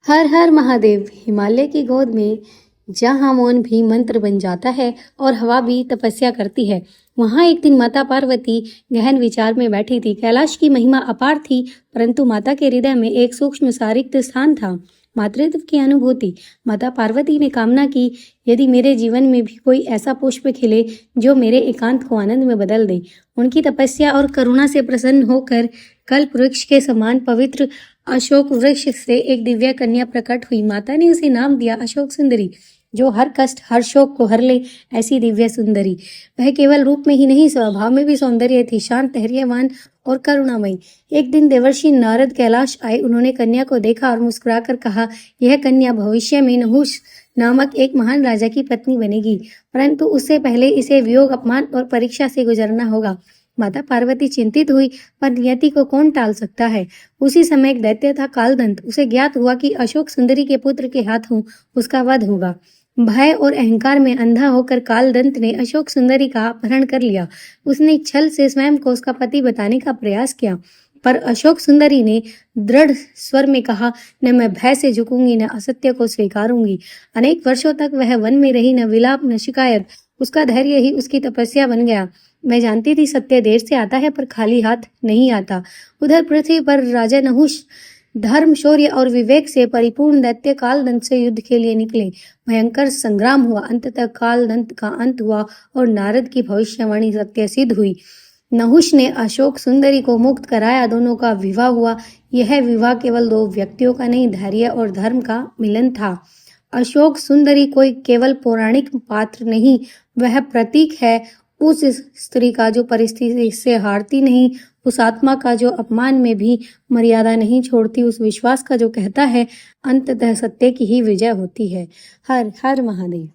हर हर महादेव। हिमालय की गोद में जहाँ मौन भी मंत्र बन जाता है और हवा भी तपस्या करती है, वहाँ एक दिन माता पार्वती गहन विचार में बैठी थी। कैलाश की महिमा अपार थी, परंतु माता के हृदय में एक सूक्ष्म सा रिक्त स्थान था, मातृत्व की अनुभूति। माता पार्वती ने कामना की, यदि मेरे जीवन में भी कोई ऐसा पुष्प खिले जो मेरे एकांत को आनंद में बदल दे। उनकी तपस्या और करुणा से प्रसन्न होकर कल्प वृक्ष के समान पवित्र अशोक वृक्ष से एक दिव्य कन्या प्रकट हुई। माता ने उसे नाम दिया अशोक सुंदरी, जो हर कष्ट हर शोक को हर ले, ऐसी दिव्य सुंदरी। वह केवल रूप में ही नहीं, स्वभाव में भी सौंदर्य थी, शांत, धैर्यवान और करुणामयी। एक दिन देवर्षि नारद कैलाश आए। उन्होंने कन्या को देखा और मुस्कुराकर कहा, यह कन्या भविष्य में नहुष नामक एक महान राजा की पत्नी बनेगी, परंतु उससे पहले इसे वियोग, अपमान और परीक्षा से गुजरना होगा। माता पार्वती चिंतित हुई, पर नियति को कौन टाल सकता है। उसी समय एक दैत्य था, कालदंत। उसे ज्ञात हुआ कि अशोक सुंदरी के पुत्र के हाथों उसका वध होगा। भय और अहंकार में अंधा होकर कालदंत ने अशोक सुंदरी का अपहरण कर लिया। उसने छल से स्वयं को उसका पति बताने का प्रयास किया, पर अशोक सुंदरी ने दृढ़ स्वर में कहा, न मैं भय से झुकूंगी, न असत्य को स्वीकारूंगी। अनेक वर्षों तक वह वन में रही, न विलाप न शिकायत। उसका धैर्य ही उसकी तपस्या बन गया। मैं जानती थी सत्य देर से आता है, पर खाली हाथ नहीं आता। उधर पृथ्वी पर राजा नहुष धर्म, शौर्य और विवेक से परिपूर्ण दैत्य कालदंत से युद्ध के लिए निकले। भयंकर संग्राम हुआ। अंततः कालदंत का अंत हुआ और नारद की भविष्यवाणी सत्य सिद्ध हुई। नहुष ने अशोक सुंदरी को मुक्त कराया। दोनों का विवाह हुआ। यह विवाह केवल दो व्यक्तियों का नहीं, धैर्य और धर्म का मिलन था। अशोक सुंदरी कोई केवल पौराणिक पात्र नहीं, वह प्रतीक है उस स्त्री का जो परिस्थिति से हारती नहीं, उस आत्मा का जो अपमान में भी मर्यादा नहीं छोड़ती, उस विश्वास का जो कहता है अंततः सत्य की ही विजय होती है। हर हर महादेव।